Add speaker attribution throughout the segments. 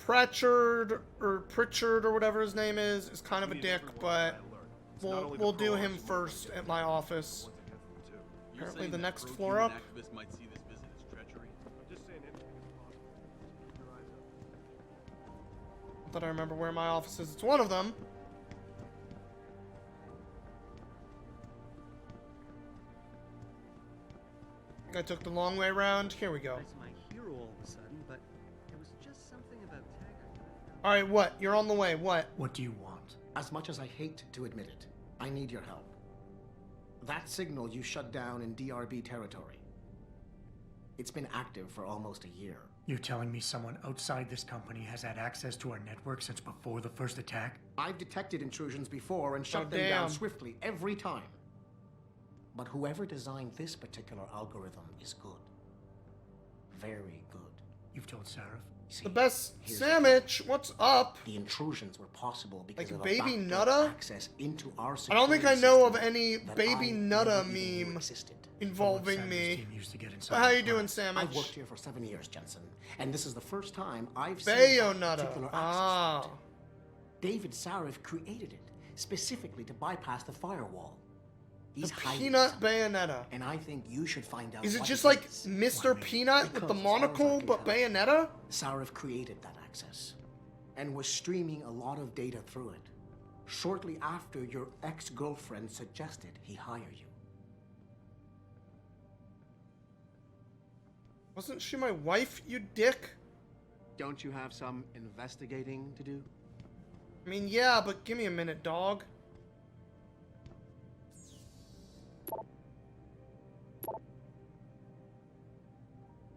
Speaker 1: Pritchard or whatever his name is kind of a dick, but we'll do him first at my office. Apparently the next floor up. Not that I remember where my office is. It's one of them. I think I took the long way around. Here we go. Alright, what? You're on the way. What?
Speaker 2: What do you want?
Speaker 3: As much as I hate to admit it, I need your help. That signal you shut down in DRB territory. It's been active for almost a year.
Speaker 2: You're telling me someone outside this company has had access to our network since before the first attack?
Speaker 3: I've detected intrusions before and shut them down swiftly every time. But whoever designed this particular algorithm is good. Very good.
Speaker 2: You've told Sarah?
Speaker 1: The best sandwich. What's up?
Speaker 3: The intrusions were possible because of
Speaker 1: Baby
Speaker 3: a
Speaker 1: Nutta?
Speaker 3: access into our
Speaker 1: I don't think I know of
Speaker 3: system
Speaker 1: any
Speaker 3: that
Speaker 1: Baby
Speaker 3: I
Speaker 1: Nutta
Speaker 3: never even knew
Speaker 1: meme
Speaker 3: existed.
Speaker 1: involving me.
Speaker 2: Team used to get inside
Speaker 1: How you doing, Sandwich?
Speaker 3: I've worked here for 7 years, Jensen, and this is the first time I've seen
Speaker 1: Bayonetta.
Speaker 3: particular access
Speaker 1: Ah.
Speaker 3: to it. David Sarif created it specifically to bypass the firewall. He's hiding
Speaker 1: Peanut
Speaker 3: something,
Speaker 1: Bayonetta.
Speaker 3: and I think you should find out.
Speaker 1: Is it
Speaker 3: what
Speaker 1: just like
Speaker 3: is.
Speaker 1: Mr. Peanut with the
Speaker 3: Because
Speaker 1: monocle,
Speaker 3: Sarif
Speaker 1: but
Speaker 3: can help.
Speaker 1: Bayonetta?
Speaker 3: Sarif created that access and was streaming a lot of data through it. Shortly after your ex-girlfriend suggested he hire you.
Speaker 1: Wasn't she my wife, you dick?
Speaker 3: Don't you have some investigating to do?
Speaker 1: I mean, yeah, but give me a minute, dog.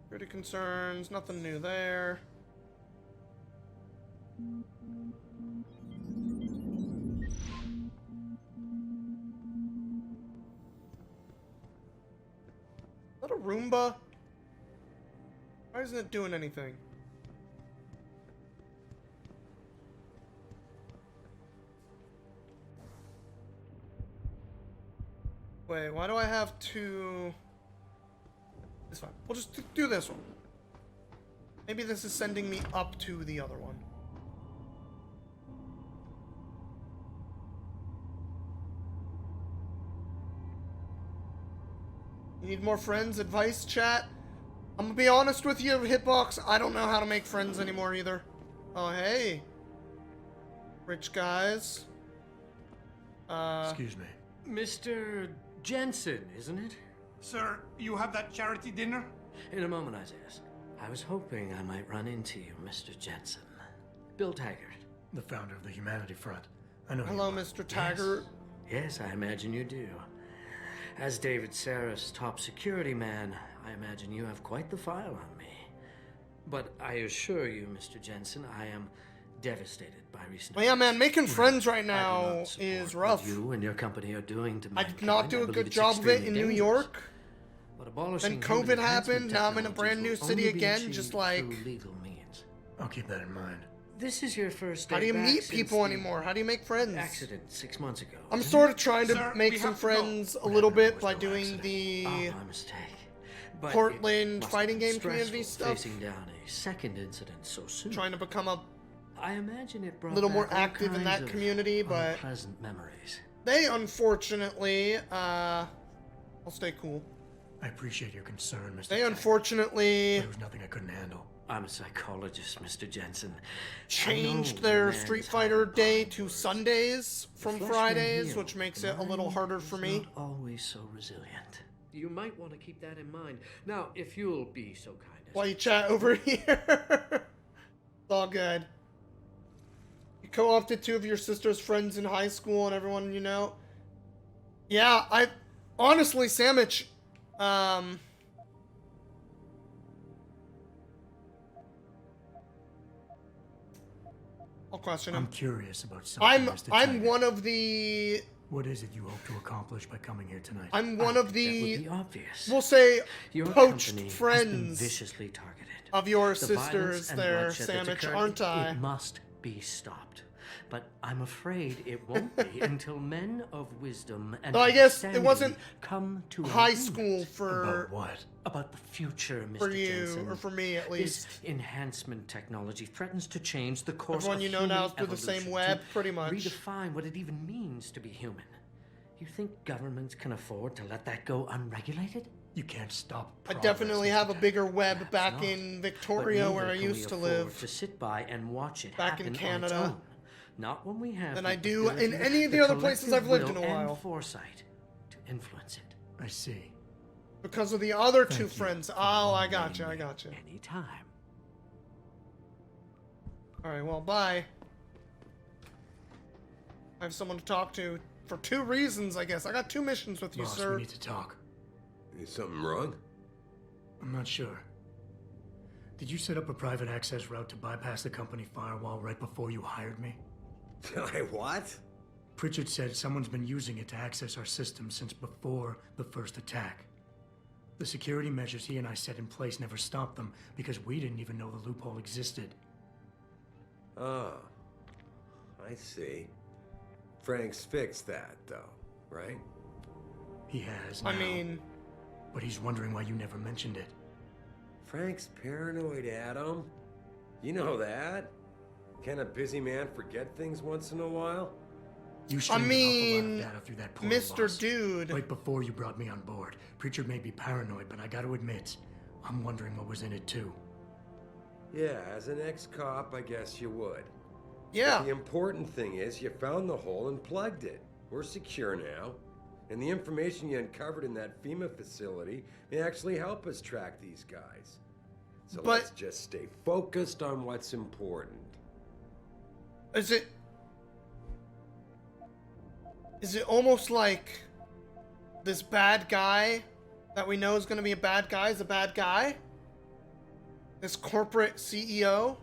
Speaker 1: Security concerns, nothing new there. Is that a Roomba? Why isn't it doing anything? Wait, why do I have to... It's fine. We'll just do this one. Maybe this is sending me up to the other one. You need more friends? Advice, chat? I'm gonna be honest with you, Hitbox. I don't know how to make friends anymore either. Oh, hey. Rich guys.
Speaker 2: Excuse me.
Speaker 4: Mr. Jensen, isn't it?
Speaker 5: Sir, you have that charity dinner?
Speaker 4: In a moment, Isaiah. I was hoping I might run into you, Mr. Jensen. Bill Taggart.
Speaker 2: The founder of the Humanity Front. I know
Speaker 1: Hello,
Speaker 2: you.
Speaker 1: Mr. Taggart.
Speaker 4: Yes, I imagine you do. As David Sarah's top security man, I imagine you have quite the file on me. But I assure you, Mr. Jensen, I am devastated by recent
Speaker 1: Well, yeah, man, making friends right
Speaker 4: I do
Speaker 1: now
Speaker 4: not support
Speaker 1: is
Speaker 4: what
Speaker 1: rough.
Speaker 4: you and your company are doing to
Speaker 1: I
Speaker 4: mankind.
Speaker 1: did not do a
Speaker 4: believe
Speaker 1: good
Speaker 4: it's
Speaker 1: job of it
Speaker 4: extremely
Speaker 1: in New
Speaker 4: dangerous.
Speaker 1: York.
Speaker 4: But abolishing
Speaker 1: Then
Speaker 4: human
Speaker 1: COVID
Speaker 4: enhancement
Speaker 1: happened, now I'm in a
Speaker 4: technologies
Speaker 1: brand new
Speaker 4: will
Speaker 1: city
Speaker 4: only be
Speaker 1: again,
Speaker 4: achieved
Speaker 1: just like...
Speaker 4: through legal means.
Speaker 2: I'll keep that in mind.
Speaker 4: This is your first day
Speaker 1: How do you
Speaker 4: back
Speaker 1: meet
Speaker 4: since
Speaker 1: people
Speaker 4: the
Speaker 1: anymore? How do you make friends?
Speaker 4: accident 6 months ago.
Speaker 1: I'm
Speaker 4: isn't
Speaker 1: sort
Speaker 4: it?
Speaker 1: of trying to
Speaker 5: Sir,
Speaker 1: make
Speaker 5: we
Speaker 1: some
Speaker 5: have to go.
Speaker 1: friends a little bit by
Speaker 2: no
Speaker 1: doing
Speaker 2: accident.
Speaker 1: the
Speaker 4: My mistake. But
Speaker 1: Portland
Speaker 4: it must
Speaker 1: fighting
Speaker 4: have been
Speaker 1: game community
Speaker 4: stressful
Speaker 1: stuff.
Speaker 4: Facing down a second incident so soon.
Speaker 1: trying to become a
Speaker 4: I imagine it brought
Speaker 1: little more
Speaker 4: back all
Speaker 1: active in that
Speaker 4: kinds of
Speaker 1: community, but
Speaker 4: unpleasant memories.
Speaker 1: they unfortunately, I'll stay cool.
Speaker 2: I appreciate your concern, Mr.
Speaker 1: They
Speaker 2: Taggart.
Speaker 1: unfortunately
Speaker 2: There was nothing I couldn't handle.
Speaker 4: I'm a psychologist, Mr. Jensen.
Speaker 1: changed
Speaker 4: I know
Speaker 1: their
Speaker 4: the man
Speaker 1: Street
Speaker 4: is
Speaker 1: Fighter
Speaker 4: hard
Speaker 1: day
Speaker 4: on
Speaker 1: to
Speaker 4: the
Speaker 1: Sundays from
Speaker 4: flesh may
Speaker 1: Fridays,
Speaker 4: heal,
Speaker 1: which makes
Speaker 4: the
Speaker 1: it a little
Speaker 4: mind
Speaker 1: harder for
Speaker 4: is
Speaker 1: me.
Speaker 4: Not always so resilient. You might want to keep that in mind. Now, if you'll be so kind as
Speaker 1: While you chat over here. It's all good. You co-opted two of your sister's friends in high school and everyone you know. Yeah, I honestly, Sandwich, I'll question
Speaker 2: I'm
Speaker 1: him.
Speaker 2: curious about something, Mr.
Speaker 1: I'm
Speaker 2: Taggart.
Speaker 1: one of the
Speaker 2: What is it you hope to accomplish by coming here tonight?
Speaker 1: I'm one of
Speaker 4: that would
Speaker 1: the
Speaker 4: be obvious.
Speaker 1: we'll say
Speaker 4: Your
Speaker 1: poached
Speaker 4: company has been
Speaker 1: friends
Speaker 4: viciously targeted.
Speaker 1: of your
Speaker 4: The violence
Speaker 1: sisters
Speaker 4: and
Speaker 1: there,
Speaker 4: bloodshed that's
Speaker 1: Sandwich,
Speaker 4: occurred,
Speaker 1: aren't I?
Speaker 4: It must be stopped. but I'm afraid it won't be until men of wisdom and
Speaker 1: So I guess it
Speaker 4: understanding
Speaker 1: wasn't
Speaker 4: come to an
Speaker 1: high
Speaker 4: agreement.
Speaker 1: school for
Speaker 2: About what?
Speaker 4: About the future, Mr.
Speaker 1: for you,
Speaker 4: Jensen.
Speaker 1: or for me at least.
Speaker 4: This enhancement technology threatens to change the course
Speaker 1: Everyone
Speaker 4: of
Speaker 1: you know
Speaker 4: human
Speaker 1: now is through the same
Speaker 4: evolution,
Speaker 1: web,
Speaker 4: to
Speaker 1: pretty much.
Speaker 4: redefine what it even means to be human. You think governments can afford to let that go unregulated?
Speaker 2: You can't stop
Speaker 1: I
Speaker 2: progress,
Speaker 1: definitely
Speaker 2: Mr.
Speaker 1: have a
Speaker 2: Jack.
Speaker 1: bigger web
Speaker 4: Perhaps
Speaker 1: back
Speaker 4: not.
Speaker 1: in
Speaker 4: But
Speaker 1: Victoria,
Speaker 4: neither
Speaker 1: where I
Speaker 4: can we
Speaker 1: used to
Speaker 4: afford
Speaker 1: live,
Speaker 4: to sit by and watch it
Speaker 1: back in
Speaker 4: happen
Speaker 1: Canada,
Speaker 4: on its own. Not when we have
Speaker 1: than
Speaker 4: the
Speaker 1: I do in
Speaker 4: ability,
Speaker 1: any of the other places I've
Speaker 4: collective
Speaker 1: lived in a
Speaker 4: will
Speaker 1: while.
Speaker 4: and foresight to influence it.
Speaker 2: I see.
Speaker 1: Because of the other
Speaker 2: Thank
Speaker 1: two
Speaker 2: you
Speaker 1: friends.
Speaker 2: for
Speaker 1: Oh, I
Speaker 2: reminding
Speaker 1: gotcha,
Speaker 2: me.
Speaker 1: I gotcha.
Speaker 4: Anytime.
Speaker 1: Alright, well, bye. I have someone to talk to for 2 reasons, I guess. I got 2 missions with you,
Speaker 2: Boss,
Speaker 1: sir.
Speaker 2: we need to talk.
Speaker 6: Is something wrong?
Speaker 2: I'm not sure. Did you set up a private access route to bypass the company firewall right before you hired me?
Speaker 6: I what?
Speaker 2: Pritchard said someone's been using it to access our system since before the first attack. The security measures he and I set in place never stopped them because we didn't even know the loophole existed.
Speaker 6: Oh, I see. Frank's fixed that, though, right?
Speaker 2: He has
Speaker 1: I
Speaker 2: now,
Speaker 1: mean,
Speaker 2: but he's wondering why you never mentioned it.
Speaker 6: Frank's paranoid, Adam. You know that. Can a busy man forget things once in a while?
Speaker 2: You
Speaker 1: I
Speaker 2: streamed an
Speaker 1: mean,
Speaker 2: awful lot of data through that portal,
Speaker 1: Mr.
Speaker 2: boss.
Speaker 1: Dude.
Speaker 2: Right before you brought me on board. Pritchard may be paranoid, but I gotta admit, I'm wondering what was in it too.
Speaker 6: Yeah, as an ex-cop, I guess you would.
Speaker 1: Yeah.
Speaker 6: But the important thing is you found the hole and plugged it. We're secure now. And the information you uncovered in that FEMA facility may actually help us track these guys. So
Speaker 1: But-
Speaker 6: let's just stay focused on what's important.
Speaker 1: Is it almost like this bad guy that we know is going to be a bad guy is a bad guy? This corporate CEO?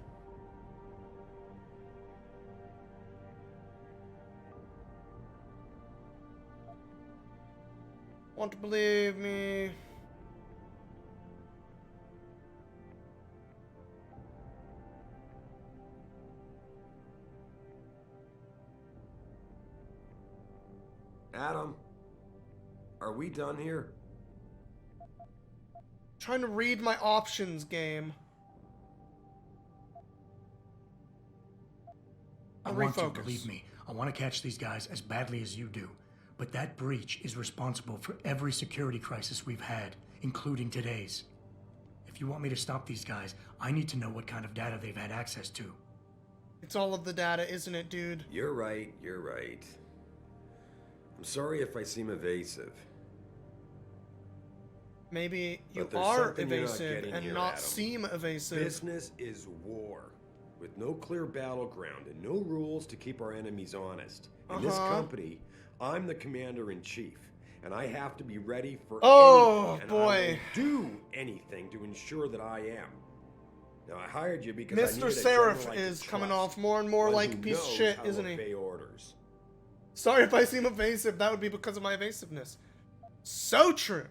Speaker 1: Want to believe me?
Speaker 6: Adam, are we done here?
Speaker 1: Trying to read my options game.
Speaker 2: I
Speaker 1: I'll
Speaker 2: want to,
Speaker 1: refocus.
Speaker 2: believe me. I want to catch these guys as badly as you do. But that breach is responsible for every security crisis we've had, including today's. If you want me to stop these guys, I need to know what kind of data they've had access to.
Speaker 1: It's all of the data, isn't it, dude?
Speaker 6: You're right, you're right. I'm sorry if I seem evasive.
Speaker 1: Maybe you
Speaker 6: But there's
Speaker 1: are
Speaker 6: something you're not
Speaker 1: evasive
Speaker 6: getting
Speaker 1: and
Speaker 6: here,
Speaker 1: not
Speaker 6: Adam.
Speaker 1: seem evasive.
Speaker 6: Business is war, with no clear battleground and no rules to keep our enemies honest. In this company, I'm the commander-in-chief, and I have to be ready for
Speaker 1: Oh,
Speaker 6: anything, and
Speaker 1: boy.
Speaker 6: I will do anything to ensure that I am. Now, I hired you because I
Speaker 1: Mr.
Speaker 6: needed a general
Speaker 1: Seraph
Speaker 6: I could
Speaker 1: is coming
Speaker 6: trust,
Speaker 1: off more and more
Speaker 6: one
Speaker 1: like
Speaker 6: who
Speaker 1: a piece of
Speaker 6: knows
Speaker 1: shit,
Speaker 6: how
Speaker 1: isn't
Speaker 6: to
Speaker 1: he?
Speaker 6: obey orders.
Speaker 1: Sorry if I seem evasive, that would be because of my evasiveness. So true.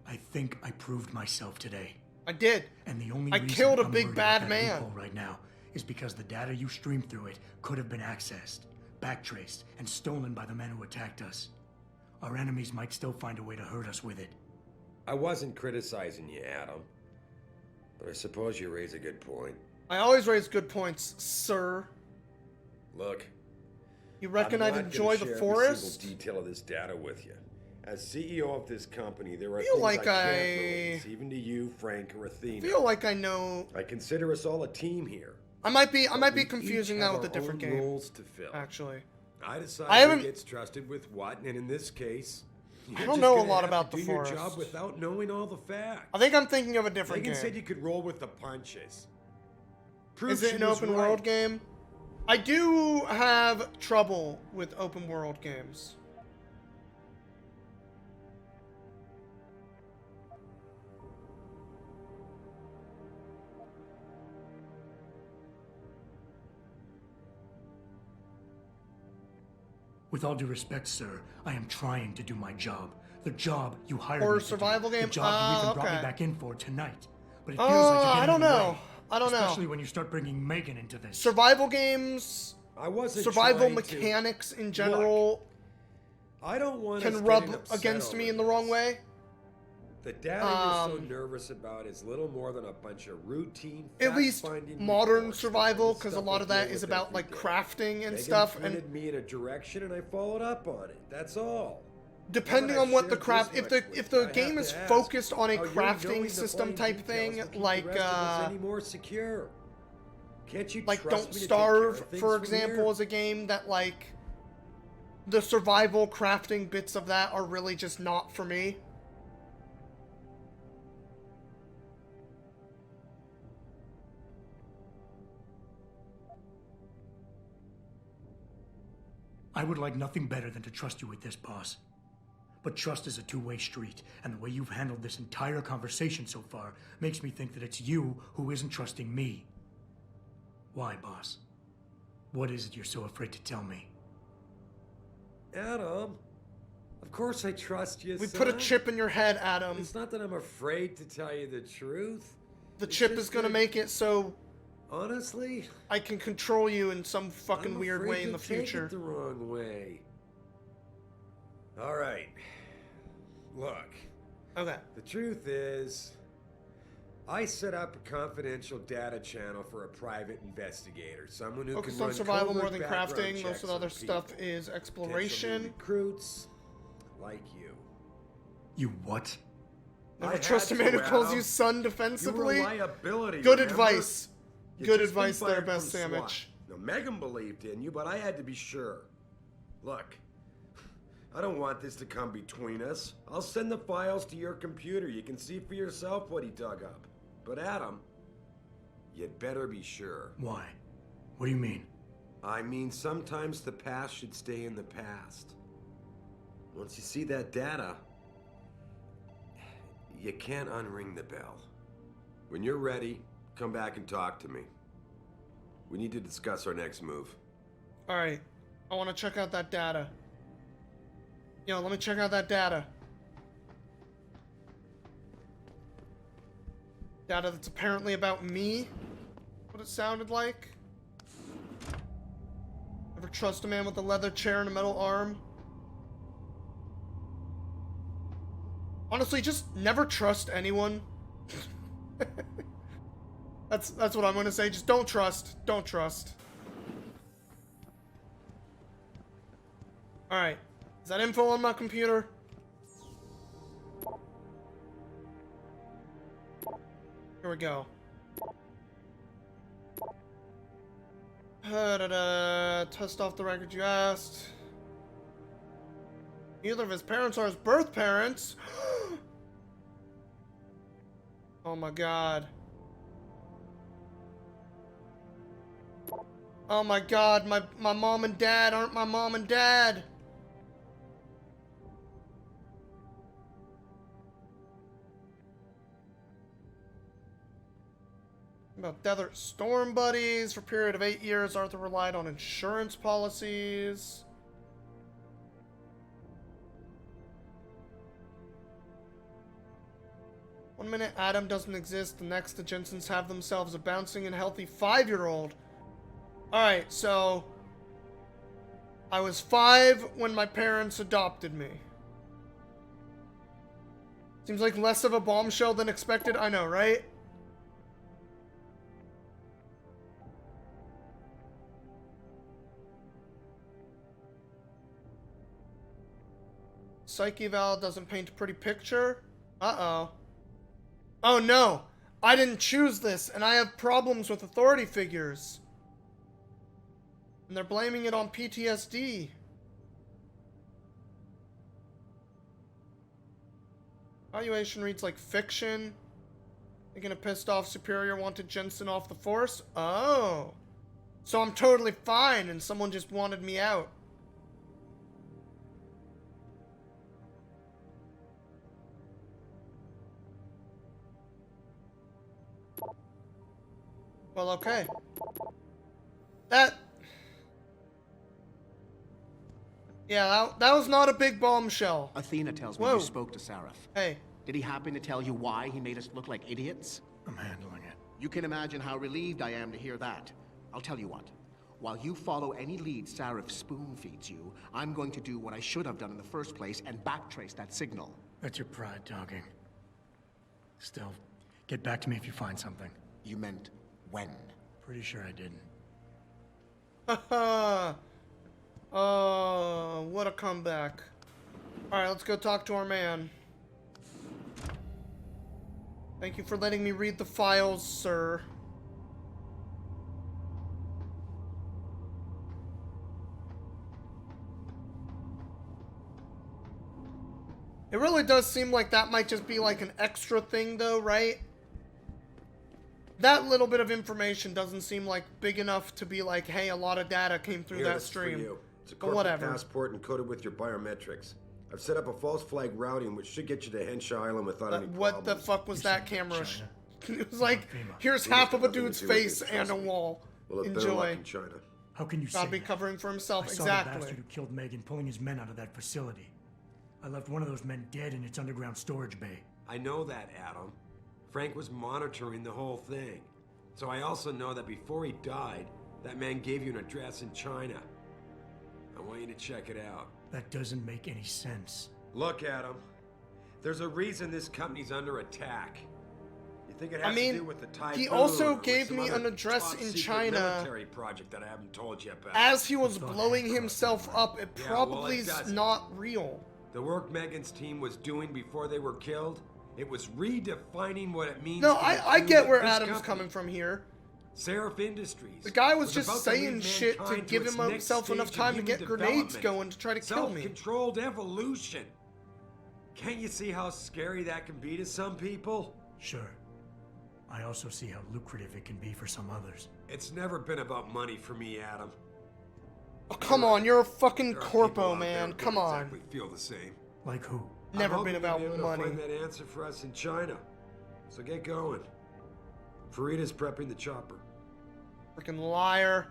Speaker 2: I think I proved myself today.
Speaker 1: I did.
Speaker 2: And the only
Speaker 1: I
Speaker 2: reason
Speaker 1: killed a
Speaker 2: I'm
Speaker 1: big
Speaker 2: worried
Speaker 1: bad
Speaker 2: about that
Speaker 1: man.
Speaker 2: loophole right now is because the data you streamed through it could have been accessed, backtraced, and stolen by the men who attacked us. Our enemies might still find a way to hurt us with it.
Speaker 6: I wasn't criticizing you, Adam, but I suppose you raise a good point.
Speaker 1: I always raise good points, sir.
Speaker 6: Look,
Speaker 1: You reckon
Speaker 6: I'm
Speaker 1: I'd
Speaker 6: not
Speaker 1: enjoy
Speaker 6: gonna
Speaker 1: the
Speaker 6: share
Speaker 1: forest?
Speaker 6: Every single detail of this data with you. As CEO of this company, there are
Speaker 1: Feel
Speaker 6: things
Speaker 1: like
Speaker 6: I
Speaker 1: I-
Speaker 6: can't release, even to you, Frank, or Athena.
Speaker 1: I feel like I know.
Speaker 6: I consider us all a team here.
Speaker 1: I might be
Speaker 6: We
Speaker 1: confusing
Speaker 6: each
Speaker 1: that
Speaker 6: have
Speaker 1: with a
Speaker 6: our
Speaker 1: different
Speaker 6: own
Speaker 1: game,
Speaker 6: roles to fill.
Speaker 1: actually.
Speaker 6: I decide
Speaker 1: I haven't-
Speaker 6: who gets trusted with what, and in this case, you're
Speaker 1: don't
Speaker 6: just
Speaker 1: know a
Speaker 6: gonna
Speaker 1: lot
Speaker 6: have
Speaker 1: about
Speaker 6: to
Speaker 1: the
Speaker 6: do your
Speaker 1: forest.
Speaker 6: job without knowing all the facts.
Speaker 1: I think I'm thinking of a different
Speaker 6: Megan said
Speaker 1: game.
Speaker 6: you could roll with the punches. Proof
Speaker 1: Is it
Speaker 6: she
Speaker 1: an
Speaker 6: was
Speaker 1: open
Speaker 6: right.
Speaker 1: world game? I do have trouble with open world games.
Speaker 2: With all due respect, sir, I am trying to do my job. The job you hired
Speaker 1: Or
Speaker 2: me to
Speaker 1: survival
Speaker 2: do.
Speaker 1: game?
Speaker 2: The job you even brought
Speaker 1: Okay.
Speaker 2: me back in for tonight. But it feels like you're
Speaker 1: I
Speaker 2: getting
Speaker 1: don't
Speaker 2: in the
Speaker 1: know.
Speaker 2: way.
Speaker 1: I don't know.
Speaker 2: Especially when you start bringing Megan into this.
Speaker 1: Survival games,
Speaker 6: I wasn't
Speaker 1: survival
Speaker 6: trying to-
Speaker 1: mechanics in general
Speaker 6: I don't want
Speaker 1: can rub against me in the wrong way.
Speaker 6: The data you're so nervous about is little more than a bunch of routine.
Speaker 1: At least
Speaker 6: fact-finding
Speaker 1: modern
Speaker 6: reports
Speaker 1: survival,
Speaker 6: about the
Speaker 1: because a
Speaker 6: stuff
Speaker 1: lot
Speaker 6: I
Speaker 1: of that
Speaker 6: deal
Speaker 1: is
Speaker 6: with
Speaker 1: about
Speaker 6: every
Speaker 1: like
Speaker 6: day.
Speaker 1: crafting and
Speaker 6: Megan
Speaker 1: stuff.
Speaker 6: pointed
Speaker 1: And
Speaker 6: me in a direction, and I followed up on it. That's all.
Speaker 1: depending
Speaker 6: Now that
Speaker 1: on what
Speaker 6: I've
Speaker 1: the
Speaker 6: shared
Speaker 1: craft,
Speaker 6: this
Speaker 1: if the
Speaker 6: much
Speaker 1: if
Speaker 6: with you,
Speaker 1: the
Speaker 6: I have
Speaker 1: game
Speaker 6: to
Speaker 1: is
Speaker 6: ask
Speaker 1: focused on a
Speaker 6: how your
Speaker 1: crafting
Speaker 6: knowing the
Speaker 1: system
Speaker 6: fine
Speaker 1: type
Speaker 6: details
Speaker 1: thing,
Speaker 6: will keep
Speaker 1: like
Speaker 6: the rest of us any more secure. Can't you
Speaker 1: like
Speaker 6: trust
Speaker 1: Don't
Speaker 6: me to take
Speaker 1: Starve,
Speaker 6: care of things
Speaker 1: for
Speaker 6: from
Speaker 1: example,
Speaker 6: here?
Speaker 1: is a game that like the survival crafting bits of that are really just not for me.
Speaker 2: I would like nothing better than to trust you with this, boss. But trust is a two-way street, and the way you've handled this entire conversation so far makes me think that it's you who isn't trusting me. Why, boss? What is it you're so afraid to tell me?
Speaker 6: Adam, of course I trust you,
Speaker 1: We
Speaker 6: son.
Speaker 1: put a chip in your head, Adam.
Speaker 6: It's not that I'm afraid to tell you the truth.
Speaker 1: The
Speaker 6: It's
Speaker 1: chip
Speaker 6: just
Speaker 1: is gonna
Speaker 6: that-
Speaker 1: make it so
Speaker 6: Honestly,
Speaker 1: I can control you in some fucking
Speaker 6: I'm
Speaker 1: weird
Speaker 6: afraid
Speaker 1: way in
Speaker 6: to
Speaker 1: the
Speaker 6: take
Speaker 1: future.
Speaker 6: it the wrong way. All right. Look,
Speaker 1: Okay.
Speaker 6: the truth is, I set up a confidential data channel for a private investigator, someone who
Speaker 1: Focused
Speaker 6: can
Speaker 1: on
Speaker 6: run
Speaker 1: survival more
Speaker 6: covert
Speaker 1: than
Speaker 6: background
Speaker 1: crafting.
Speaker 6: checks
Speaker 1: Most of the
Speaker 6: on
Speaker 1: other stuff
Speaker 6: people,
Speaker 1: is
Speaker 6: potential
Speaker 1: exploration.
Speaker 6: new recruits like you.
Speaker 2: You what?
Speaker 1: Never
Speaker 6: I
Speaker 1: trust a
Speaker 6: had
Speaker 1: man who
Speaker 6: to,
Speaker 1: calls
Speaker 6: Adam.
Speaker 1: you son
Speaker 6: You were a
Speaker 1: defensively.
Speaker 6: liability.
Speaker 1: Good
Speaker 6: remember?
Speaker 1: advice.
Speaker 6: You'd
Speaker 1: Good
Speaker 6: just been
Speaker 1: advice there,
Speaker 6: fired
Speaker 1: Best
Speaker 6: from SWAT.
Speaker 1: Sandwich.
Speaker 6: Now, Megan believed in you, but I had to be sure. Look, I don't want this to come between us. I'll send the files to your computer. You can see for yourself what he dug up. But Adam, you'd better be sure.
Speaker 2: Why? What do you mean?
Speaker 6: I mean, sometimes the past should stay in the past. Once you see that data, you can't unring the bell. When you're ready, come back and talk to me. We need to discuss our next move.
Speaker 1: Alright. I want to check out that data. Yo, let me check out that data. Data that's apparently about me? What it sounded like? Never trust a man with a leather chair and a metal arm? Honestly, just never trust anyone. That's what I'm gonna say. Just don't trust. Don't trust. Alright. Is that info on my computer? Here we go. Test off the record you asked. Neither of his parents are his birth parents. Oh my god. Oh my god, my mom and dad aren't my mom and dad. About Desert Storm buddies. For a period of 8 years, Arthur relied on insurance policies. One minute Adam doesn't exist, the next the Jensens have themselves a bouncing and healthy 5-year-old. Alright, so I was 5 when my parents adopted me. Seems like less of a bombshell than expected, I know, right? Psyche eval doesn't paint a pretty picture. Uh-oh. Oh no! I didn't choose this, and I have problems with authority figures. And they're blaming it on PTSD. Evaluation reads like fiction. Thinking a pissed off superior wanted Jensen off the force? Oh. So I'm totally fine, and someone just wanted me out. Well, okay. Yeah, that was not a big bombshell.
Speaker 3: Athena tells me
Speaker 1: Whoa.
Speaker 3: you spoke to Seraph.
Speaker 1: Hey.
Speaker 3: Did he happen to tell you why he made us look like idiots?
Speaker 2: I'm handling it.
Speaker 3: You can imagine how relieved I am to hear that. I'll tell you what. While you follow any lead Seraph spoon feeds you, I'm going to do what I should have done in the first place and backtrace that signal.
Speaker 2: That's your pride talking. Still, get back to me if you find something.
Speaker 3: You meant when?
Speaker 2: Pretty sure I didn't.
Speaker 1: Haha. Oh, what a comeback. Alright, let's go talk to our man. Thank you for letting me read the files, sir. It really does seem like that might just be like an extra thing though, right? That little bit of information doesn't seem like big enough to be like, hey, a lot of data came through
Speaker 6: Here,
Speaker 1: that
Speaker 6: this is for
Speaker 1: stream.
Speaker 6: you. It's a
Speaker 1: But
Speaker 6: corporate
Speaker 1: whatever.
Speaker 6: passport encoded with your biometrics. I've set up a false flag routing which should get you to Henshaw Island without any
Speaker 1: What
Speaker 6: problems.
Speaker 1: the fuck was
Speaker 2: You
Speaker 1: that
Speaker 2: said
Speaker 1: camera?
Speaker 2: China.
Speaker 1: It was like,
Speaker 2: FEMA.
Speaker 1: here's
Speaker 6: FEMA's
Speaker 1: half
Speaker 6: got
Speaker 1: of a
Speaker 6: nothing to
Speaker 1: dude's
Speaker 6: do with
Speaker 1: face
Speaker 6: this,
Speaker 1: and a
Speaker 6: trust me.
Speaker 1: wall.
Speaker 6: We'll have better luck
Speaker 1: Enjoy.
Speaker 6: in China.
Speaker 2: How can you say
Speaker 1: Gotta be
Speaker 2: that?
Speaker 1: covering for
Speaker 2: I
Speaker 1: himself.
Speaker 2: saw the bastard
Speaker 1: Exactly.
Speaker 2: who killed Megan pulling his men out of that facility. I left one of those men dead in its underground storage bay.
Speaker 6: I know that, Adam. Frank was monitoring the whole thing. So I also know that before he died, that man gave you an address in China. I want you to check it out.
Speaker 2: That doesn't make any sense.
Speaker 6: Look, Adam. There's a reason this company's under attack. You think it has
Speaker 1: I mean,
Speaker 6: to do with the Typhoon?
Speaker 1: he also
Speaker 6: or
Speaker 1: gave
Speaker 6: some
Speaker 1: me
Speaker 6: other
Speaker 1: an address
Speaker 6: top
Speaker 1: in
Speaker 6: secret
Speaker 1: China
Speaker 6: military project that I haven't told you about.
Speaker 1: As he was blowing himself up, it
Speaker 6: Yeah,
Speaker 1: probably
Speaker 6: well, it
Speaker 1: is
Speaker 6: doesn't.
Speaker 1: not real.
Speaker 6: The work Megan's team was doing before they were killed, it was redefining what it means.
Speaker 1: No,
Speaker 6: to
Speaker 1: I
Speaker 6: be
Speaker 1: get
Speaker 6: human.
Speaker 1: where
Speaker 6: This
Speaker 1: Adam's
Speaker 6: company,
Speaker 1: coming from here.
Speaker 6: Seraph Industries.
Speaker 1: The guy was
Speaker 6: about
Speaker 1: just
Speaker 6: to lead
Speaker 1: saying shit to
Speaker 6: mankind
Speaker 1: give
Speaker 6: its
Speaker 1: him
Speaker 6: next
Speaker 1: himself enough
Speaker 6: stage of
Speaker 1: time to
Speaker 6: human
Speaker 1: get grenades
Speaker 6: development.
Speaker 1: going to try to kill me.
Speaker 6: Self-controlled evolution. Can't you see how scary that can be to some people?
Speaker 2: Sure. I also see how lucrative it can be for some others.
Speaker 6: It's never been about money for me, Adam.
Speaker 1: Oh, come on, you're a fucking
Speaker 6: There are people
Speaker 1: corpo,
Speaker 6: out there
Speaker 1: man.
Speaker 6: who
Speaker 1: Come
Speaker 6: don't
Speaker 1: on.
Speaker 6: exactly feel the same.
Speaker 2: Like who?
Speaker 1: Never
Speaker 6: I'm
Speaker 1: been
Speaker 6: hoping
Speaker 1: about
Speaker 6: you'll be able
Speaker 1: money.
Speaker 6: to find that answer for us in China. So get going. Farida's prepping the chopper.
Speaker 1: Freaking liar.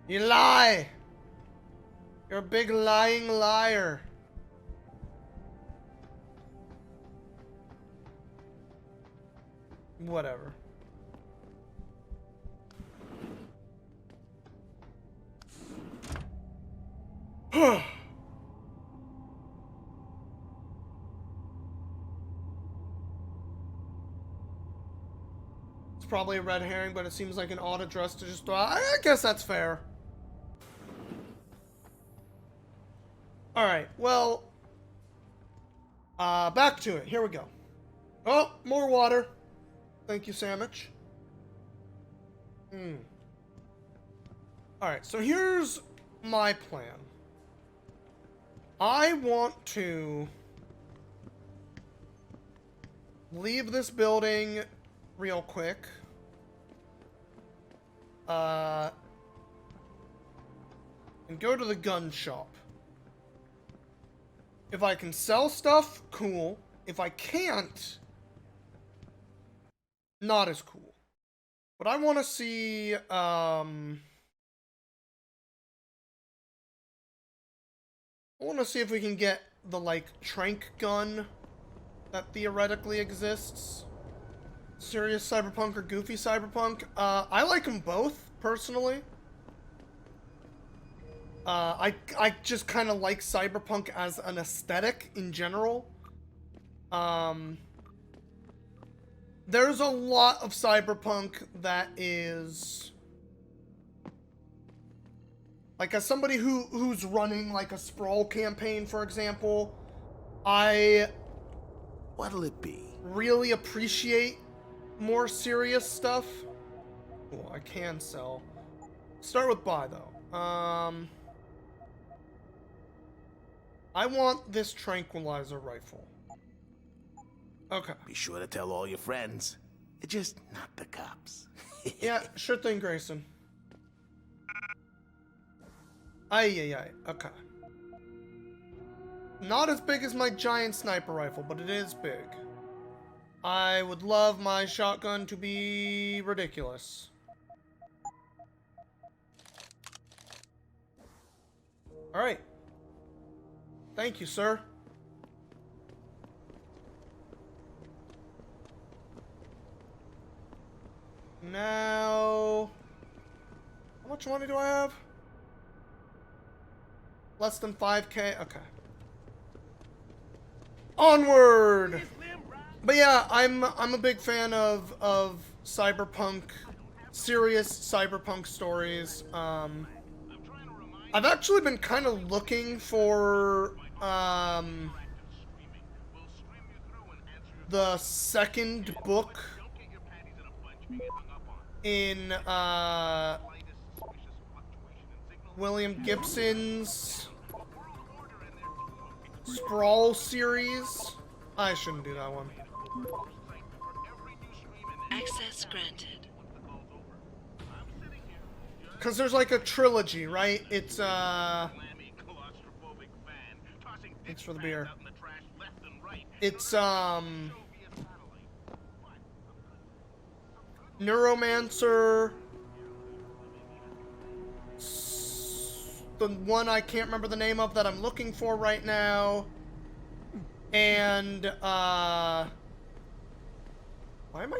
Speaker 1: You lie. You're a big lying liar. Whatever. It's probably a red herring, but it seems like an odd address to just throw out. I guess that's fair. Alright, well... back to it. Here we go. Oh, more water. Thank you, sandwich. Alright, so here's my plan. I want to leave this building real quick. And go to the gun shop. If I can sell stuff, cool. If I can't, not as cool. But I want to see, I want to see if we can get the, like, trank gun that theoretically exists. Serious Cyberpunk or Goofy Cyberpunk. I like them both, personally. I just kind of like Cyberpunk as an aesthetic in general. There's a lot of Cyberpunk that is... Like, as somebody who's running, like, a Sprawl campaign, for example, I
Speaker 7: What'll it be?
Speaker 1: really appreciate more serious stuff. Cool, I can sell. Start with buy, though. I want this tranquilizer rifle. Okay.
Speaker 7: Be sure to tell all your friends. Just not the cops.
Speaker 1: Yeah, sure thing, Grayson. Ay. Okay. Not as big as my giant sniper rifle, but it is big. I would love my shotgun to be ridiculous. Alright. Thank you, sir. Now, how much money do I have? Less than 5K? Okay. Onward! But yeah, I'm a big fan of cyberpunk, serious cyberpunk stories. I've actually been kind of looking for the second book in William Gibson's Sprawl series. I shouldn't do that one.
Speaker 8: Access granted.
Speaker 1: Because there's like a trilogy, right? It's for the beer. It's Neuromancer, the one I can't remember the name of that I'm looking for right now, and why am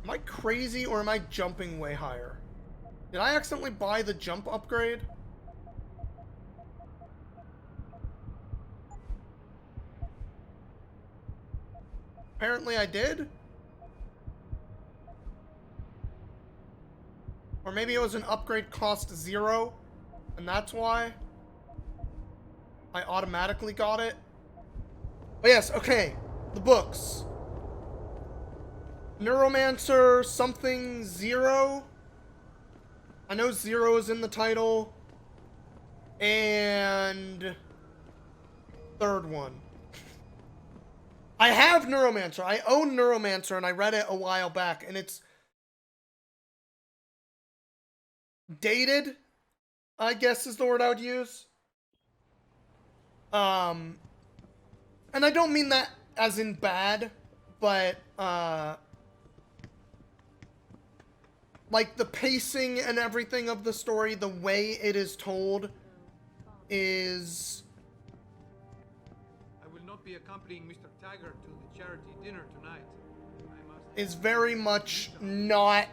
Speaker 1: I crazy, or am I jumping way higher? Did I accidentally buy the jump upgrade? Apparently I did. Or maybe it was an upgrade cost 0, and that's why I automatically got it. Oh yes, okay. The books. Neuromancer something 0. I know 0 is in the title. And third one. I have Neuromancer. I own Neuromancer, and I read it a while back, and it's dated, I guess is the word I would use. And I don't mean that as in bad, but like the pacing and everything of the story, the way it is told is...
Speaker 5: I will not be accompanying Mr. Taggart to the charity dinner tonight.
Speaker 1: Is very much not...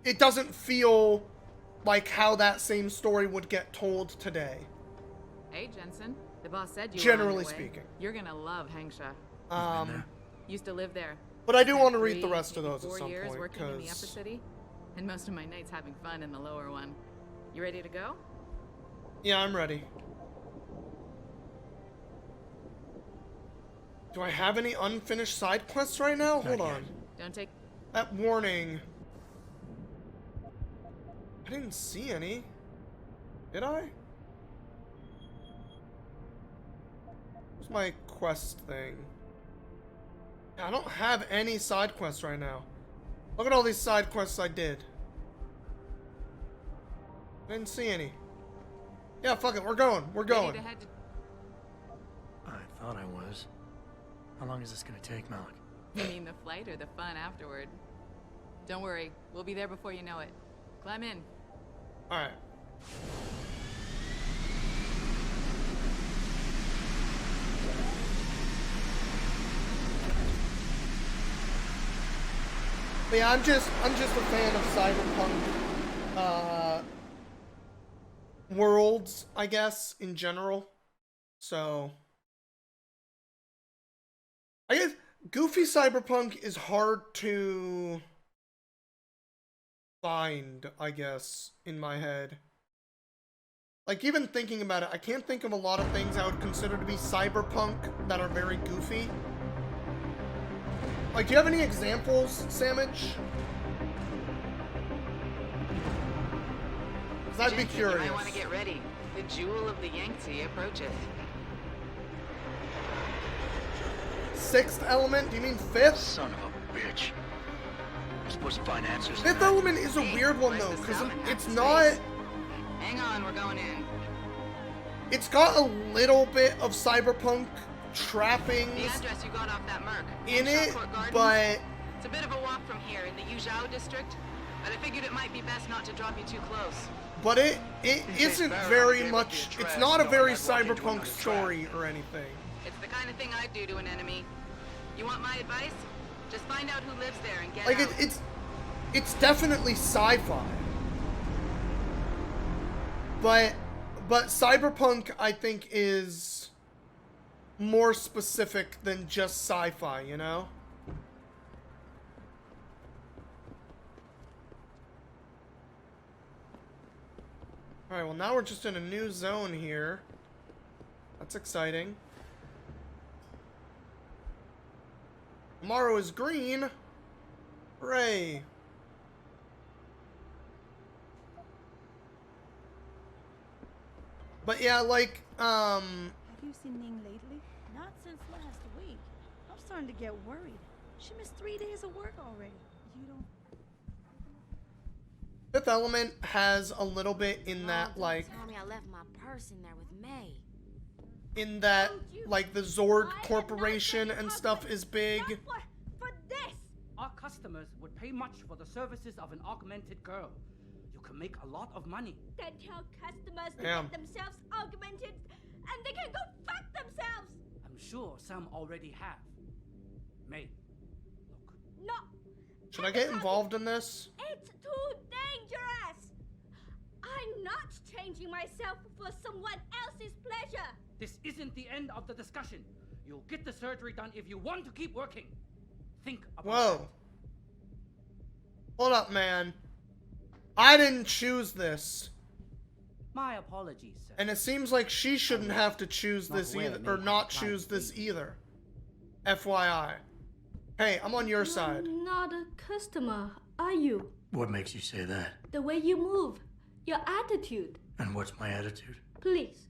Speaker 1: It doesn't feel like how that same story would get told today.
Speaker 9: Hey, Jensen. The boss said you
Speaker 1: Generally
Speaker 9: were on your way.
Speaker 1: speaking.
Speaker 9: You're gonna love Hangsha. Used to live there.
Speaker 1: But I do
Speaker 9: Spent
Speaker 1: want to read the
Speaker 9: 3,
Speaker 1: rest of those at
Speaker 9: 4
Speaker 1: some
Speaker 9: years
Speaker 1: point,
Speaker 9: working in the upper
Speaker 1: because...
Speaker 9: city, and most of my nights having fun in the lower one. You ready to go?
Speaker 1: Yeah, I'm ready. Do I have any unfinished side quests right now? Hold on.
Speaker 9: Don't take...
Speaker 1: That warning. I didn't see any. Did I? Where's my quest thing? I don't have any side quests right now. Look at all these side quests I did. I didn't see any. Yeah, fuck it. We're going. We're going.
Speaker 9: Ready to head to...
Speaker 2: I thought I was. How long is this gonna take, Malik?
Speaker 9: You mean the flight or the fun afterward? Don't worry. We'll be there before you know it. Climb in.
Speaker 1: Alright. But yeah, I'm just a fan of cyberpunk worlds, I guess, in general. So I guess goofy cyberpunk is hard to find, I guess, in my head. Like, even thinking about it, I can't think of a lot of things I would consider to be cyberpunk that are very goofy. Like, do you have any examples, Samich? Because I'd be curious.
Speaker 10: You might want to get ready. The jewel of the Yangtze approaches.
Speaker 1: Sixth element? Do you mean fifth?
Speaker 11: Son of a bitch. We're supposed to find answers.
Speaker 1: Fifth element is a weird one, though, because it's not...
Speaker 10: Hang on, we're going in.
Speaker 1: It's got a little bit of cyberpunk trappings
Speaker 10: The address you got off that Merc.
Speaker 1: in it,
Speaker 10: Shawcourt Gardens.
Speaker 1: but...
Speaker 10: It's a bit of a walk from here in the Yuzhou district. but I figured it might be best not to drop you too close.
Speaker 1: But it isn't very
Speaker 11: gave up
Speaker 1: much.
Speaker 11: the
Speaker 1: It's
Speaker 11: trash
Speaker 1: not a
Speaker 11: knowing
Speaker 1: very
Speaker 11: I'd walk into
Speaker 1: cyberpunk
Speaker 11: another
Speaker 1: story or anything.
Speaker 10: It's the kind of thing I'd do to an enemy. You want my advice? Just find out who lives there and get
Speaker 1: Like
Speaker 10: out.
Speaker 1: it's definitely sci-fi. But cyberpunk, I think, is more specific than just sci-fi, you know? Alright, well now we're just in a new zone here. That's exciting. Tomorrow is green. Hooray. But yeah, like,
Speaker 12: Have you seen Ning lately? Not since last week. I'm starting to get worried. She missed 3 days of work already. You don't...
Speaker 1: Fifth Element has a little bit in that, like,
Speaker 8: Tell me I left my purse in there with May.
Speaker 1: in that, like, the Zorg Corporation and stuff is big.
Speaker 12: For this!
Speaker 13: Our customers would pay much for the services of an augmented girl. You can make a lot of money.
Speaker 12: Then tell customers to
Speaker 1: Damn.
Speaker 12: get themselves augmented and they can go fuck themselves!
Speaker 13: I'm sure some already have. May, look.
Speaker 12: No!
Speaker 1: Should I get involved in this?
Speaker 12: It's too dangerous! I'm not changing myself for someone else's pleasure!
Speaker 13: This isn't the end of the discussion. You'll get the surgery done if you want to keep working. Think about
Speaker 1: Whoa. Hold up, man. I didn't choose this.
Speaker 13: My apologies, sir.
Speaker 1: And it seems like she shouldn't have to choose
Speaker 13: Not
Speaker 1: this
Speaker 13: where
Speaker 1: either,
Speaker 13: it may
Speaker 1: or
Speaker 13: have
Speaker 1: not
Speaker 13: applied
Speaker 1: choose
Speaker 13: to
Speaker 1: this
Speaker 13: me.
Speaker 1: either. FYI. Hey, I'm on your side.
Speaker 12: Not a customer, are you?
Speaker 2: What makes you say that?
Speaker 12: The way you move, your attitude.
Speaker 2: And what's my attitude?
Speaker 12: Please.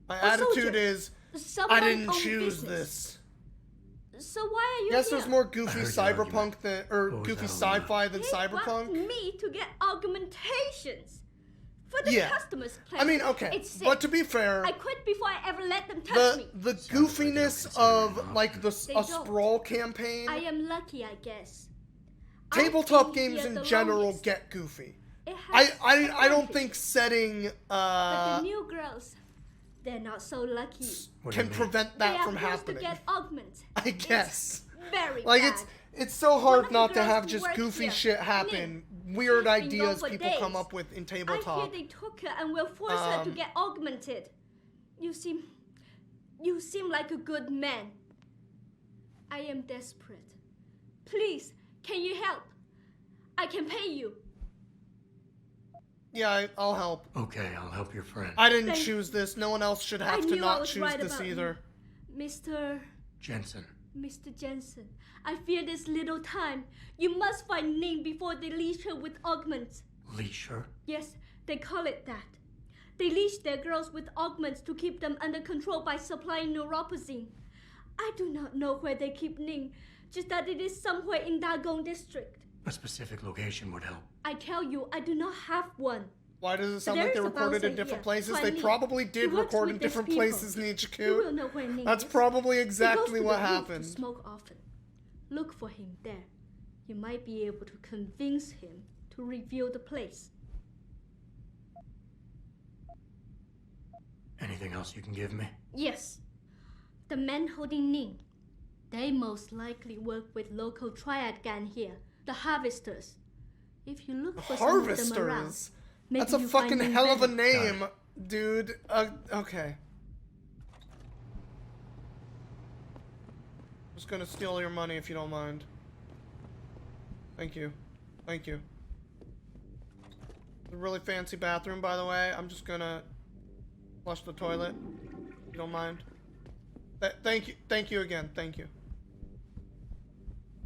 Speaker 1: My
Speaker 12: A
Speaker 1: attitude
Speaker 12: soldier.
Speaker 1: is,
Speaker 12: Someone
Speaker 1: I didn't
Speaker 12: own
Speaker 1: choose
Speaker 12: business.
Speaker 1: this.
Speaker 12: So why are you
Speaker 1: Yes,
Speaker 12: here?
Speaker 1: there's more goofy
Speaker 2: I heard the
Speaker 1: cyberpunk
Speaker 2: argument.
Speaker 1: than, or
Speaker 2: What was
Speaker 1: goofy
Speaker 2: that all about?
Speaker 1: sci-fi than
Speaker 12: They
Speaker 1: cyberpunk.
Speaker 12: want me to get augmentations. For the
Speaker 1: Yeah.
Speaker 12: customers' pleasure.
Speaker 1: I mean, okay,
Speaker 12: It's sick.
Speaker 1: but to be fair,
Speaker 12: I quit before I ever let them touch me.
Speaker 1: the
Speaker 2: Sounds like they don't
Speaker 1: goofiness
Speaker 2: consider it
Speaker 1: of
Speaker 2: an
Speaker 1: like the
Speaker 12: They
Speaker 1: a
Speaker 12: don't.
Speaker 1: sprawl campaign,
Speaker 12: I am lucky, I guess.
Speaker 1: tabletop
Speaker 12: I've been
Speaker 1: games
Speaker 12: here
Speaker 1: in
Speaker 12: the
Speaker 1: general
Speaker 12: longest.
Speaker 1: get goofy.
Speaker 12: It has
Speaker 1: I don't
Speaker 12: advantage.
Speaker 1: think setting
Speaker 12: But the new girls, they're not so lucky.
Speaker 2: What do you
Speaker 1: can
Speaker 2: mean?
Speaker 1: prevent
Speaker 12: They
Speaker 1: that
Speaker 12: are
Speaker 1: from
Speaker 12: forced
Speaker 1: happening.
Speaker 12: to get augment.
Speaker 1: I guess.
Speaker 12: It's very
Speaker 1: Like
Speaker 12: bad.
Speaker 1: it's so
Speaker 12: One
Speaker 1: hard
Speaker 12: of the
Speaker 1: not to
Speaker 12: girls
Speaker 1: have
Speaker 12: who
Speaker 1: just
Speaker 12: work
Speaker 1: goofy
Speaker 12: here,
Speaker 1: shit happen.
Speaker 12: Ning,
Speaker 1: Weird
Speaker 12: she's been
Speaker 1: ideas
Speaker 12: gone for
Speaker 1: people come
Speaker 12: days.
Speaker 1: up with in
Speaker 12: I hear
Speaker 1: tabletop.
Speaker 12: they took her and will force her to
Speaker 1: Um,
Speaker 12: get augmented. You seem like a good man. I am desperate. Please, can you help? I can pay you.
Speaker 1: Yeah, I'll help.
Speaker 2: Okay, I'll help your friend.
Speaker 1: I didn't
Speaker 12: Thank-
Speaker 1: choose this. No one else should
Speaker 12: I
Speaker 1: have to
Speaker 12: knew I
Speaker 1: not
Speaker 12: was
Speaker 1: choose
Speaker 12: right
Speaker 1: this
Speaker 12: about
Speaker 1: either.
Speaker 12: you.
Speaker 2: Jensen.
Speaker 12: Mr. Jensen, I fear this little time. You must find Ning before they leash her with augments.
Speaker 2: Leash her?
Speaker 12: Yes, they call it that. They leash their girls with augments to keep them under control by supplying neuropazine. I do not know where they keep Ning, just that it is somewhere in Dagong district.
Speaker 2: A specific location would help.
Speaker 12: I tell you, I do not have one.
Speaker 1: Why does it sound
Speaker 12: There
Speaker 1: like they
Speaker 12: is a
Speaker 1: recorded
Speaker 12: bouncer
Speaker 1: in different
Speaker 12: here,
Speaker 1: places? They
Speaker 12: Huan Li.
Speaker 1: probably
Speaker 12: He
Speaker 1: did
Speaker 12: works
Speaker 1: record
Speaker 12: with
Speaker 1: in
Speaker 12: these
Speaker 1: different
Speaker 12: people.
Speaker 1: places,
Speaker 12: You will
Speaker 1: Nichiku.
Speaker 12: know where Ning
Speaker 1: That's
Speaker 12: is.
Speaker 1: probably
Speaker 12: He goes
Speaker 1: exactly
Speaker 12: to
Speaker 1: what
Speaker 12: the roof
Speaker 1: happened.
Speaker 12: To smoke often. Look for him there. You might be able to convince him to reveal the place.
Speaker 2: Anything else you can give me?
Speaker 12: Yes. The men holding Ning. They most likely work with local triad gang here, the Harvesters. If you look for some of them around,
Speaker 1: Harvesters?
Speaker 12: maybe
Speaker 1: That's a
Speaker 12: you find
Speaker 1: fucking
Speaker 12: Ning
Speaker 1: hell of a
Speaker 12: better.
Speaker 1: name, dude. Okay. Just gonna steal your money if you don't mind. Thank you. Thank you. A really fancy bathroom, by the way. I'm just gonna flush the toilet. If you don't mind. Thank you. Thank you again. Thank you.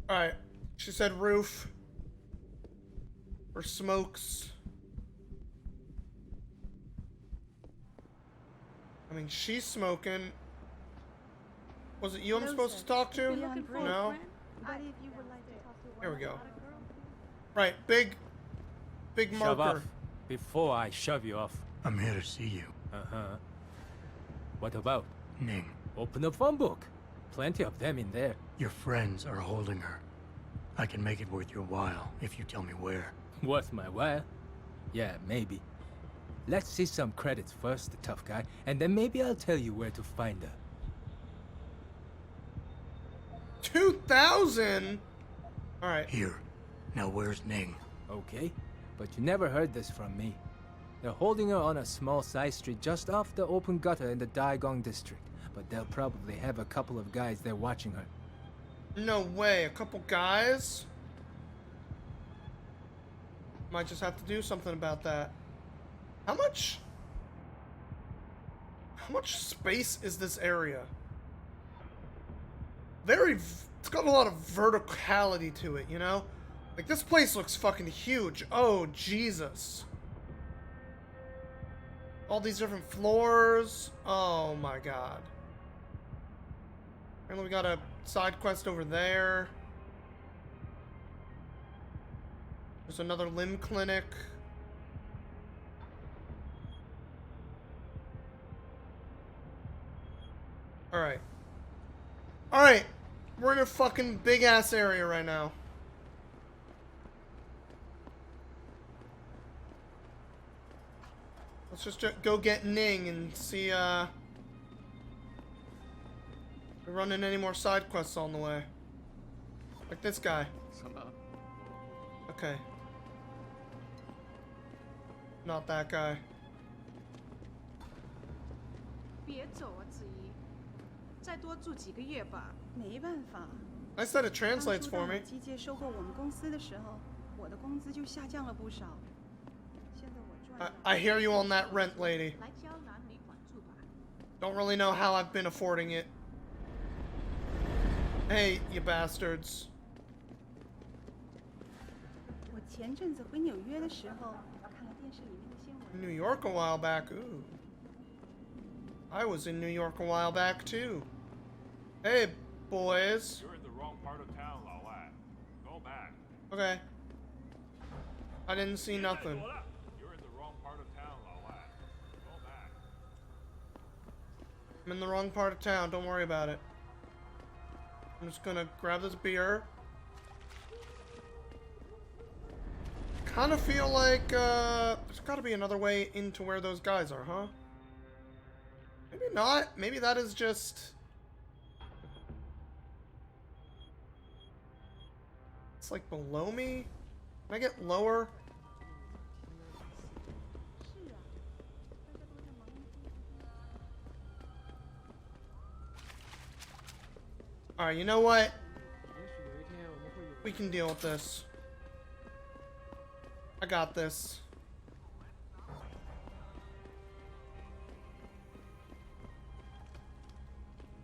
Speaker 1: Alright. She said roof. For smokes. I mean, she's smoking. Was it you I'm supposed to talk to? No? Here we go. Right, big
Speaker 14: Shove
Speaker 1: marker.
Speaker 14: off before I shove you off.
Speaker 2: I'm here to see you.
Speaker 14: Uh-huh. What about?
Speaker 2: Ning.
Speaker 14: Open the phone book. Plenty of them in there.
Speaker 2: Your friends are holding her. I can make it worth your while if you tell me where.
Speaker 14: Worth my while? Yeah, maybe. Let's see some credits first, the tough guy, and then maybe I'll tell you where to find her.
Speaker 1: 2,000? Alright.
Speaker 2: Here. Now where's Ning?
Speaker 14: Okay, but you never heard this from me. They're holding her on a small side street just off the open gutter in the Daigong district, but they'll probably have a couple of guys there watching her.
Speaker 1: No way, a couple guys? Might just have to do something about that. How much space is this area? It's got a lot of verticality to it, you know? Like, this place looks fucking huge. Oh, Jesus. All these different floors. Oh, my God. And we got a side quest over there. There's another limb clinic. Alright. Alright. We're in a fucking big ass area right now. Let's just go get Ning and see, if we're running any more side quests on the way. Like this guy. Okay. Not that guy.
Speaker 15: 别走啊，子怡，再多住几个月吧。没办法。
Speaker 1: I said it translates for me.
Speaker 15: 机械收购我们公司的时候，我的工资就下降了不少。现在我赚。
Speaker 1: I hear you on that rent, lady.
Speaker 15: 来胶囊旅馆住吧。
Speaker 1: Don't really know how I've been affording it. Hey, you bastards.
Speaker 15: 我前阵子回纽约的时候，看了电视里面的新闻。
Speaker 1: New York a while back. Ooh. I was in New York a while back too. Hey, boys.
Speaker 16: You're in the wrong part of town, Lao Lad. Go back.
Speaker 1: Okay. I didn't see nothing.
Speaker 16: You're in the wrong part of town, Lao Lad. Go back.
Speaker 1: I'm in the wrong part of town. Don't worry about it. I'm just gonna grab this beer. Kind of feel like there's got to be another way into where those guys are, huh? Maybe not. Maybe that is just... It's like below me? Can I get lower? Alright, you know what? We can deal with this. I got this.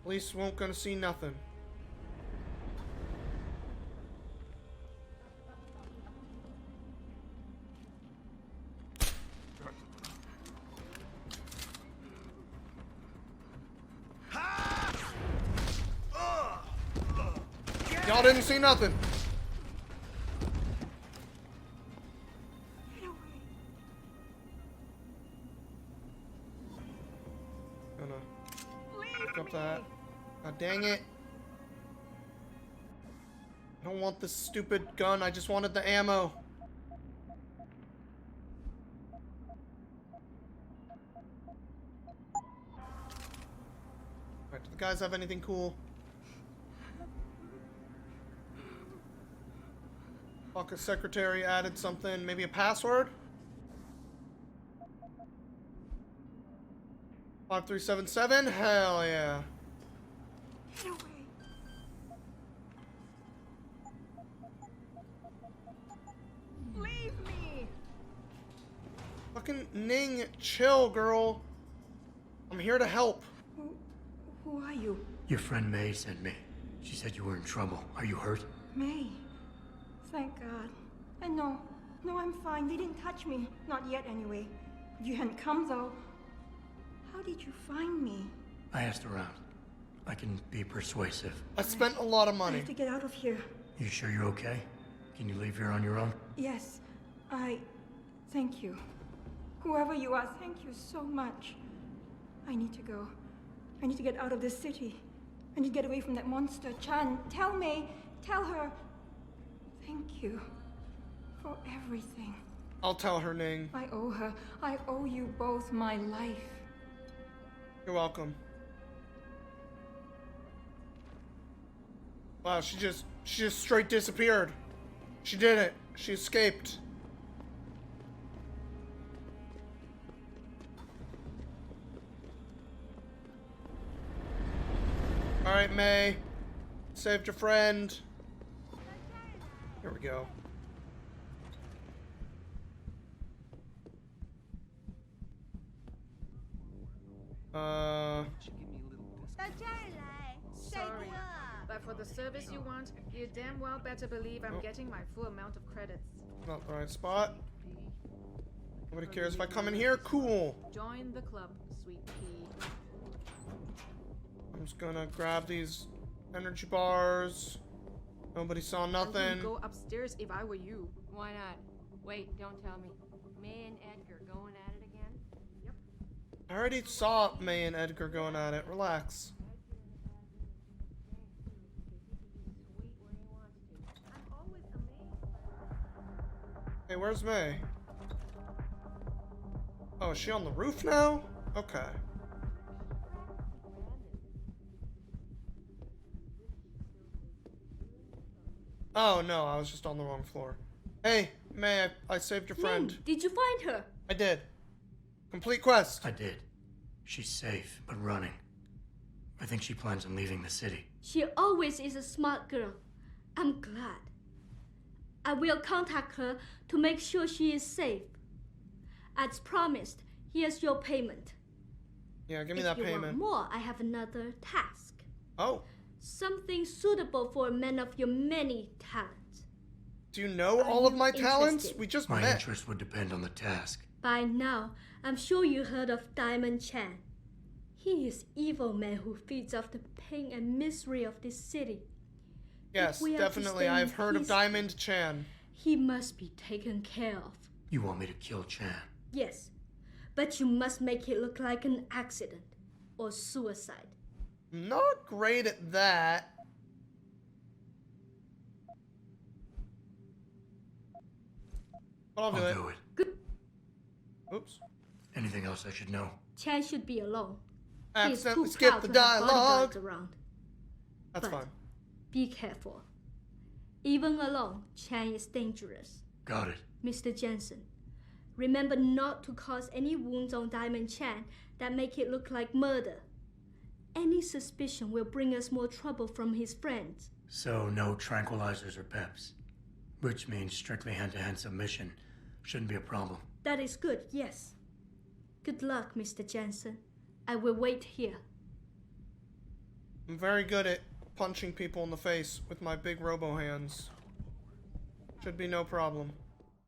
Speaker 1: Police won't gonna see nothing. Y'all didn't see nothing. Gonna pick up that. God dang it. I don't want this stupid gun, I just wanted the ammo. Alright, do the guys have anything cool? Fuck, secretary added something, maybe a password? 5377? Hell yeah.
Speaker 15: Get away. Leave me.
Speaker 1: Fucking Ning, chill, girl. I'm here to help.
Speaker 15: Who are you?
Speaker 2: Your friend May sent me. She said you were in trouble. Are you hurt?
Speaker 15: May. Thank God. And no, I'm fine. They didn't touch me. Not yet, anyway. If you hadn't come, though, how did you find me?
Speaker 2: I asked around. I can be persuasive.
Speaker 1: I spent a lot of money.
Speaker 15: I have to get out of here.
Speaker 2: You sure you're okay? Can you leave here on your own?
Speaker 15: Yes. Thank you. Whoever you are, thank you so much. I need to go. I need to get out of this city. I need to get away from that monster, Chan. Tell May. Tell her. Thank you. for everything.
Speaker 1: I'll tell her, Ning.
Speaker 15: I owe her. I owe you both my life.
Speaker 1: You're welcome. Wow, she just straight disappeared. She did it. She escaped. Alright, May. Saved your friend. Here we go.
Speaker 9: Sorry, but for the service you want, you damn well better believe I'm getting my full amount of credits.
Speaker 1: Not the right spot. Nobody cares if I come in here? Cool.
Speaker 9: Join the club, sweet pea.
Speaker 1: I'm just gonna grab these energy bars. Nobody saw
Speaker 9: I
Speaker 1: nothing.
Speaker 9: would go upstairs if I were you.
Speaker 17: Why not? Wait, don't tell me. May and Edgar going at it again?
Speaker 9: Yep.
Speaker 1: I already saw May and Edgar going at it. Relax. Hey, where's May? Oh, is she on the roof now? Okay. Oh no, I was just on the wrong floor. Hey, May, I saved your friend.
Speaker 12: Did you find her?
Speaker 1: I did. Complete quest.
Speaker 2: I did. She's safe, but running. I think she plans on leaving the city.
Speaker 12: She always is a smart girl. I'm glad. I will contact her to make sure she is safe. As promised, here's your payment.
Speaker 1: Yeah, give me that
Speaker 12: If you
Speaker 1: payment.
Speaker 12: want more, I have another task.
Speaker 1: Oh.
Speaker 12: Something suitable for a man of your many talents.
Speaker 1: Do you know
Speaker 12: Are
Speaker 1: all of
Speaker 12: you
Speaker 1: my talents?
Speaker 12: interested?
Speaker 1: We just
Speaker 2: My
Speaker 1: met.
Speaker 2: interest would depend on the task.
Speaker 12: By now, I'm sure you heard of Diamond Chan. He is evil man who feeds off the pain and misery of this city.
Speaker 1: Yes,
Speaker 12: If we are to
Speaker 1: definitely.
Speaker 12: stay in
Speaker 1: I've heard of
Speaker 12: peace,
Speaker 1: Diamond Chan.
Speaker 12: He must be taken care of.
Speaker 2: You want me to kill Chan?
Speaker 12: Yes, but you must make it look like an accident or suicide.
Speaker 1: Not great at that. But I'll do it.
Speaker 12: Good.
Speaker 1: Oops.
Speaker 2: Anything else I should know?
Speaker 12: Chan should be alone.
Speaker 1: I
Speaker 12: He is
Speaker 1: accidentally
Speaker 12: too
Speaker 1: skipped
Speaker 12: proud
Speaker 1: the
Speaker 12: to have
Speaker 1: dialogue.
Speaker 12: bodyguards around.
Speaker 1: That's
Speaker 12: But
Speaker 1: fine.
Speaker 12: Be careful. Even alone, Chan is dangerous.
Speaker 2: Got it.
Speaker 12: Mr. Jensen, remember not to cause any wounds on Diamond Chan that make it look like murder. Any suspicion will bring us more trouble from his friends.
Speaker 2: So no tranquilizers or peps. Which means strictly hand-to-hand submission. Shouldn't be a problem.
Speaker 12: That is good, yes. Good luck, Mr. Jensen. I will wait here.
Speaker 1: I'm very good at punching people in the face with my big robo hands. Should be no problem.